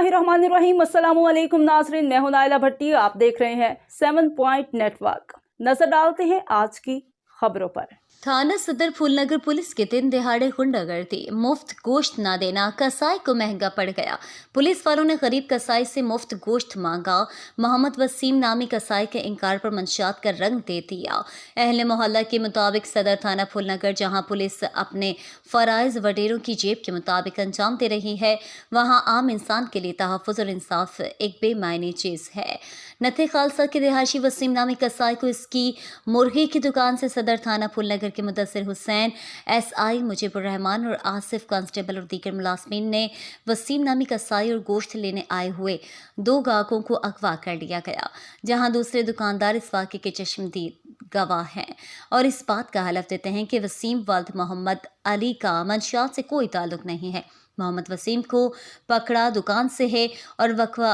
बिस्मिल्लाहिर्रहमानिर्रहीम। अस्सलामु अलैकुम नाज़रीन, मैं हूं नाइला भट्टी। आप देख रहे हैं 7 पॉइंट नेटवर्क। नजर डालते हैं आज की खबरों पर। थाना सदर फूलनगर पुलिस के दिन दिहाड़े गुंडागर्दी, मुफ्त गोश्त ना देना कसाई को महंगा पड़ गया। पुलिस वालों ने गरीब कसाई से मुफ्त गोश्त मांगा। मोहम्मद वसीम नामी कसाई के इनकार पर मंशियात का रंग दे दिया। अहले मोहल्ला के मुताबिक सदर थाना फूलनगर जहां पुलिस अपने फराइज वडेरों की जेब के मुताबिक अंजाम दे रही है, वहां आम इंसान के लिए तहफ़्फ़ुज़ और इंसाफ एक बेमायने चीज़ है। नथे खालसा के रिहायशी वसीम नामी कसाई को इसकी मुर्गी की दुकान से सदर थाना फूलनगर के मुदस्सिर हुसैन, SI मुजीबुर रहमान और आसिफ कांस्टेबल और दीगर मुलाजमीन ने वसीम नामी कसाई और गोश्त लेने आए हुए 2 गाहकों को अगवा कर लिया गया, जहां दूसरे दुकानदार इस वाक़े के चश्मदीद गवाह हैं और इस बात का हलफ देते हैं कि वसीम वल्द मोहम्मद अली का मंशियात से कोई ताल्लुक नहीं है। मोहम्मद वसीम को पकड़ा दुकान से है और वक्वा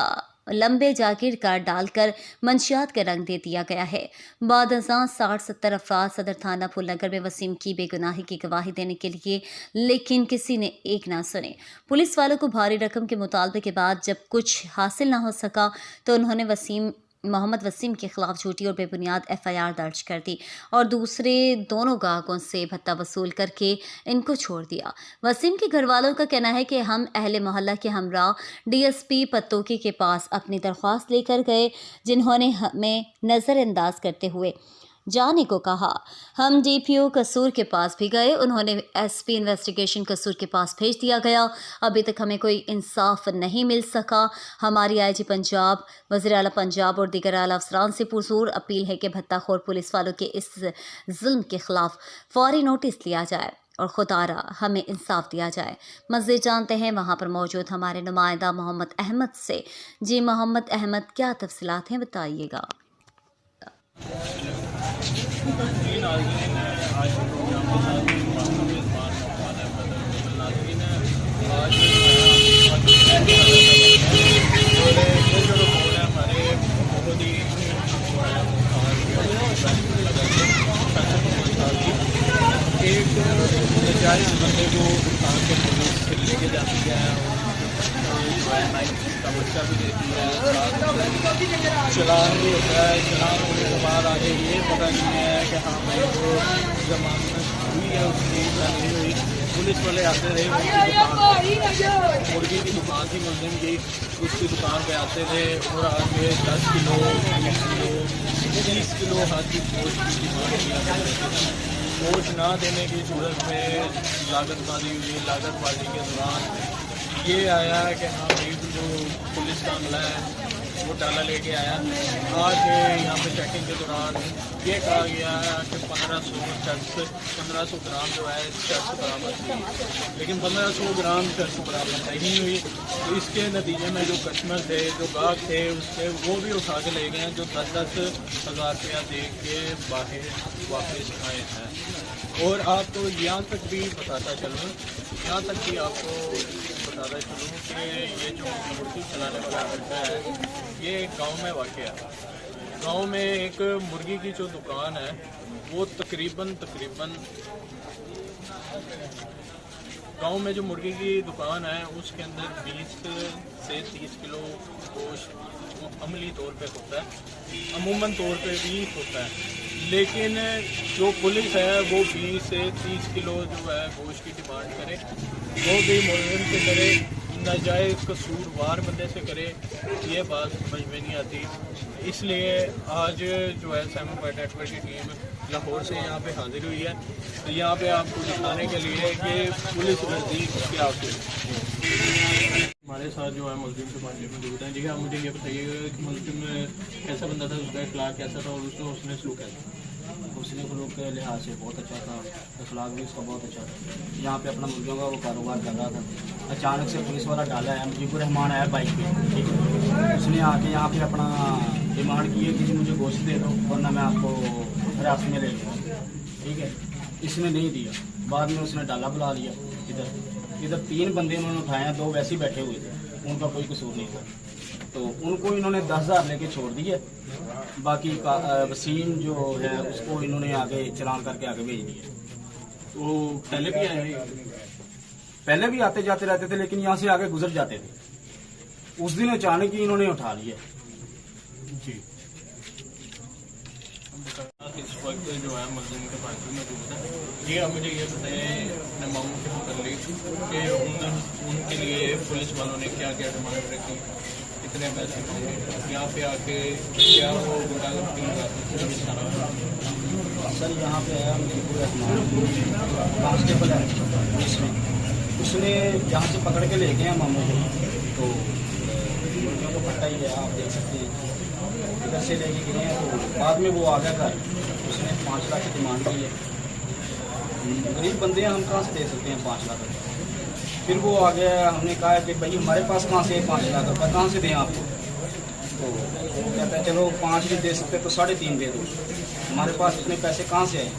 लंबे जागीर कार्ड डालकर मंशियात का रंग दे दिया गया है। बाद अज़ां 60-70 अफराद सदर थाना फूलनगर में वसीम की बेगुनाही की गवाही देने के लिए, लेकिन किसी ने एक ना सुने। पुलिस वालों को भारी रकम के मुतालबे के बाद जब कुछ हासिल ना हो सका तो उन्होंने मोहम्मद वसीम के खिलाफ झूठी और बेबुनियाद FIR दर्ज कर दी और दूसरे दोनों गाहकों से भत्ता वसूल करके इनको छोड़ दिया। वसीम के घर वालों का कहना है कि हम अहले मोहल्ला के हमरा DSP पत्तोकी के पास अपनी दरख्वास्त लेकर गए, जिन्होंने हमें नज़रअंदाज करते हुए जाने को कहा। हम DPO कसूर के पास भी गए, उन्होंने SP इन्वेस्टिगेशन कसूर के पास भेज दिया गया। अभी तक हमें कोई इंसाफ नहीं मिल सका। हमारी IG पंजाब, वज़ीर आला पंजाब और दीगर आला अफसरान से पुरज़ोर अपील है कि भत्ताखोर पुलिस वालों के इस जुल्म के खिलाफ फौरी नोटिस लिया जाए और खुदारा हमें इंसाफ दिया जाए। मज़ीद जानते हैं वहाँ पर मौजूद हमारे नुमाइंदा मोहम्मद अहमद से। जी मोहम्मद अहमद, क्या तफसीलात हैं, बताइएगा। एक जायज़ बंदे को उठान के पुलिस लेके जाती है, का बच्चा भी देती है, चलान भी होता है। चलान होने के बाद आगे ये पता नहीं है कि हाँ भाई वो जमानत हुई है उसकी या नहीं हुई। पुलिस वाले आते रहे, मुर्गी की दुकान थी मुस्लिम की, उसकी दुकान पे आते थे और आगे 10 किलो 20 किलो 30 किलो हर की गोश्त की डिमांड किया करते थे। गोश्त ना देने की सूरत में लागतबाजी हुई। लागतबाजी के दौरान ये आया कि हाँ भाई जो पुलिस का अमला है वो डाला लेके आया। आज यहाँ पे चेकिंग के दौरान ये कहा गया कि 1500 ग्राम जो है चर्च बरामद हुई, लेकिन 1500 ग्राम चर्च बरामद नहीं हुई। तो इसके नतीजे में जो कस्टमर थे, जो गाहक थे, उसके वो भी उठा के ले गए, जो 10-10 हज़ार रुपया दे के बाहर वापस आए हैं। और आपको यहाँ तक भी बताता चलूँ, यहाँ तक भी आपको बताता चलूँ कि ये जो मुर्गी चलाने वाला लड़का है, ये गांव में वाक़या है। गांव में एक मुर्गी की जो दुकान है वो तकरीबन गांव में जो मुर्गी की दुकान है उसके अंदर 20 से 30 किलो गोश्त अमली तौर पे होता है, अमूमन तौर पे भी होता है। लेकिन जो पुलिस है वो 20 से 30 किलो जो है गोश्त की डिमांड करे, वो भी मुलजिम से करे, नाजायज़ कसूरवार बंदे से करे, ये बात समझ में नहीं आती। इसलिए आज जो है 7 पॉइंट नेटवर्क की टीम लाहौर से यहाँ पे हाजिर हुई है, तो यहाँ पे आपको दिखाने के लिए कि पुलिस वर्दी क्या होती है। हमारे साथ जो है मुस्लिम के पास मौजूद हैं। जी आप मुझे ये बताइएगा कि मुस्लिम कैसा बंदा था, उसका अखलाक कैसा था और उसने सलूक कैसा था? उसने खलूक के लिहाज से बहुत अच्छा था, अखलाक भी उसका बहुत अच्छा था। यहाँ पे अपना मुर्गियों का वो कारोबार कर रहा था। अचानक से पुलिस वाला डाला है, मुजीबुर रहमान आया बाइक पे, ठीक है। उसने आके यहाँ पे अपना डिमांड की है कि मुझे गोश्त दे दो वरना मैं आपको हिरासत में ले लूँगा, ठीक है। इसने नहीं दिया। बाद में उसने डाला बुला लिया। इधर 3 बंदे उन्होंने उठाए हैं, 2 वैसे ही बैठे हुए थे, उनका कोई कसूर नहीं था। तो उनको इन्होंने 10,000 लेके छोड़ दिए। बाकी वसीम जो है उसको इन्होंने आगे चलान करके आगे भेज दिया। तो पहले भी आए, पहले भी आते जाते रहते थे, लेकिन यहाँ से आगे गुजर जाते थे। उस दिन अचानक ही इन्होंने उठा लिया। जी इस वक्त जो है मुलजिम के पास भी मौजूद है। जी आप मुझे ये बताएं अपने मामलों के मुताबिक कि उनके लिए पुलिस वालों ने क्या क्या डिमांड रखी, कितने पैसे मांगे, यहाँ पे आके क्या वो गुंडागर्दी सर यहाँ पे आया कांस्टेबल है पुलिस में, उसने यहाँ से पकड़ के ले गए हैं मामू को, तो मुर्गियों को फटा ही है, आप देख सकते हैं इधर से लेके गए हैं। तो बाद में वो आ गया घर, उसने 5 लाख की डिमांड की है। गरीब बंदे हैं, हम कहाँ से दे सकते हैं 5 लाख रुपये। फिर वो आ गया, हमने कहा कि भाई हमारे पास कहाँ से 5 लाख रुपये कहाँ से दें आपको, तो वो कहता है चलो 5 नहीं दे सकते तो 3.5 दे दो। हमारे पास इतने पैसे कहाँ से आए,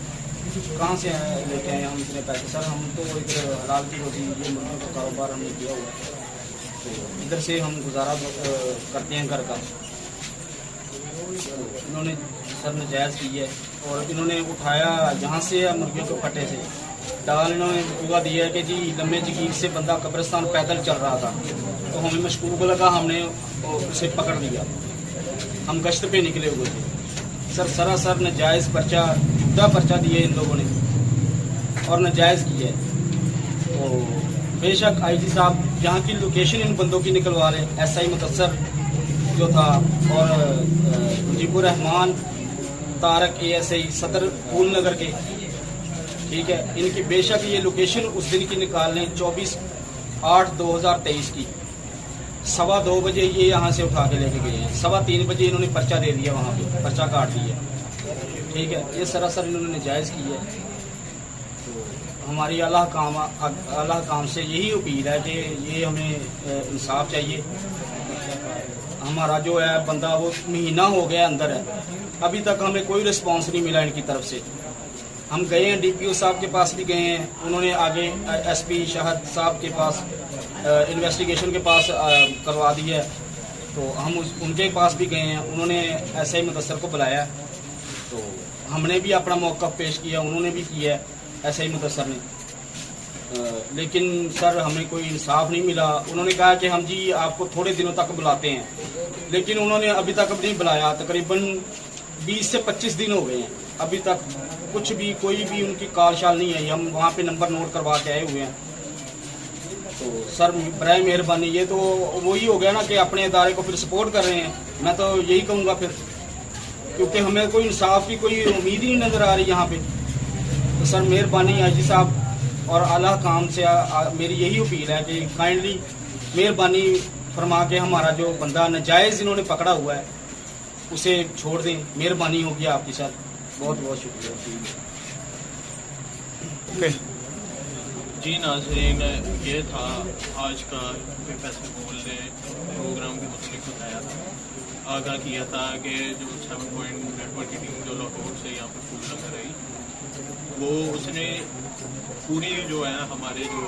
कहाँ से लेके आए हम इतने पैसे? सर हम तो इधर हलाल की रोटी, ये मुर्गियों का कारोबार हमने किया हुआ है, तो इधर से हम गुजारा करते हैं घर का। इन्होंने सर नजायज़ की है और इन्होंने उठाया यहाँ से मुर्गियों के फटे से डाल, इन्होंने पूरा दिया है कि जी लम्बे जगीर से बंदा कब्रिस्तान पैदल चल रहा था, तो हमें मशकूक लगा, हमने उसे पकड़ लिया। हम गश्त पे निकले हुए थे सर, सरासर नजायज़ पर्चा, झूठा पर्चा दिए इन लोगों ने और नजायज़ की है। तो बेशक आईजी साहब यहाँ की लोकेशन इन बंदों की निकलवा रहे, SI मुदस्सर जो था और मुजीबुर रहमान तारक ASI सदर फूल नगर के, ठीक है, इनकी बेशक ये लोकेशन उस दिन की निकाल लें 24/8/2023 की 2:15 बजे ये यहाँ से उठा के लेके गए हैं। 3:15 बजे इन्होंने पर्चा दे दिया, वहाँ पे पर्चा काट दिया, ठीक है। ये सरासर इन्होंने नजायज़ की है। तो हमारी अल्लाह काम से यही अपील है कि ये हमें इंसाफ चाहिए। हमारा जो है बंदा वो महीना हो गया अंदर है, अभी तक हमें कोई रिस्पांस नहीं मिला इनकी तरफ से। हम गए हैं DPO साहब के पास भी गए हैं, उन्होंने आगे SP शहद साहब के पास इन्वेस्टिगेशन के पास करवा दी है, तो हम उनके पास भी गए हैं, उन्होंने SI मुदस्सर को बुलाया, तो हमने भी अपना मौक़िफ़ पेश किया, उन्होंने भी किया है SI मुदस्सर ने, लेकिन सर हमें कोई इंसाफ नहीं मिला। उन्होंने कहा कि हम जी आपको थोड़े दिनों तक बुलाते हैं, लेकिन उन्होंने अभी तक नहीं बुलाया। तकरीबन 20 से 25 दिन हो गए हैं, अभी तक कुछ भी कोई भी उनकी कॉल शाल नहीं आई। हम वहाँ पे नंबर नोट करवा के आए हुए हैं। तो सर बराए मेहरबानी, ये तो वही हो गया ना कि अपने इदारे को फिर सपोर्ट कर रहे हैं। मैं तो यही कहूँगा फिर, क्योंकि हमें कोई इंसाफ की कोई उम्मीद ही नहीं नज़र आ रही यहाँ पे। तो सर मेहरबानी आईजी साहब और आला काम से मेरी यही अपील है कि काइंडली मेहरबानी फरमा के हमारा जो बंदा नाजायज़ इन्होंने पकड़ा हुआ है उसे छोड़ दें, मेहरबानी होगी आपकी सर। बहुत बहुत शुक्रिया। जी नाज़रीन, ये था आज का फैसले बोलने प्रोग्राम के मुताबिक बताया था, आगाह किया था कि जो 7 पॉइंट नेटवर्क की टीम जो लाहौर से यहाँ पर फूल लगा रही, वो उसने पूरी जो है हमारे जो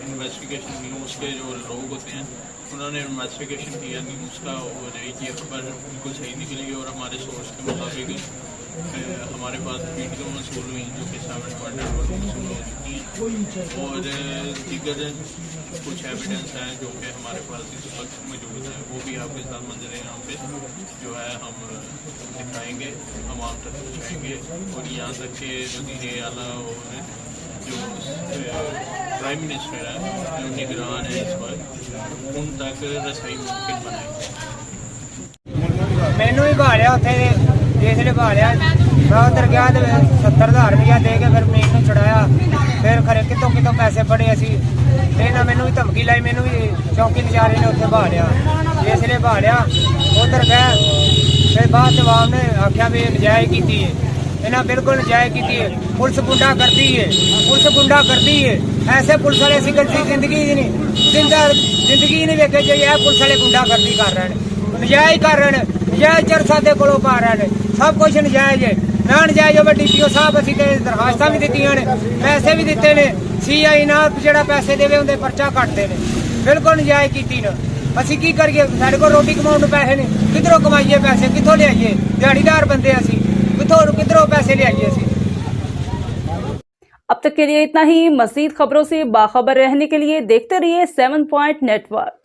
इन्वेस्टिगेशन न्यूज़ के जो लोग होते हैं उन्होंने इन्वेस्टिगेशन किया न्यूज़ का, और ये खबर बिल्कुल सही निकली। और हमारे सोर्स के मुताबिक हमारे पास वीडियो मसूल हुई जो कि 7 पॉइंट नेटवर्क मसूल हो चुकी हैं, और दीगर कुछ एविडेंस हैं जो कि हमारे पास इस वक्त मौजूद है, वो भी आपके साथ मंजर यहाँ पे जो है हम दिखाएंगे, हम आप तक पहुँचाएँगे। और यहाँ तक कि वज़ीर आला और जो प्राइम मिनिस्टर है जो निगरान है इस वक्त, उन तक रसाई मुमकिन बनाएंगे। मैनू ही भालिया उत्थे जिसले भालिया मैं उधर गया तो 70,000 रुपया दे के फिर मैनू छुड़ाया। फिर खरे कितों कितों पैसे फड़े असी, इन्हें मैनू भी धमकी लाई, मैनू भी चौकी नजारे ने उत्थे भालिया। जिसले भालिया उधर गए, फिर बाद जवाब ने आख्या भी नजायज़ की है, इन्हें बिल्कुल नजायज़ की है। पुलिस गुंडा करती है, पुलिस गुंडा करती है। ऐसे पुलिस वाले असी कभी जिंदगी नहीं वेखे जो यह पुलिस वाले गुंडा करती कर रहे हैं, नजायज़ कर रहे हैं, नजायज़ चरसा दे कोलों पा रहे हैं, सब कुछ नजायज़ है। ना नजायज़ हो DPO साहब असी दरखास्तां भी दित्तियां ने, पैसे भी दिते ने, CI ना जो पैसे देवे उनके पर्चा कटते हैं, बिल्कुल नजायज़ की ना। असी की करिए, साढ़े को रोटी कमाने पैसे ने, किधरों कमाइए पैसे, कितों लियाइए? दिहाड़ीदार बंदे असी, किधरों पैसे लियाइए असी? अब तक के लिए इतना ही। मज़ीद खबरों से बाखबर रहने के लिए देखते रहिए 7 पॉइंट नेटवर्क।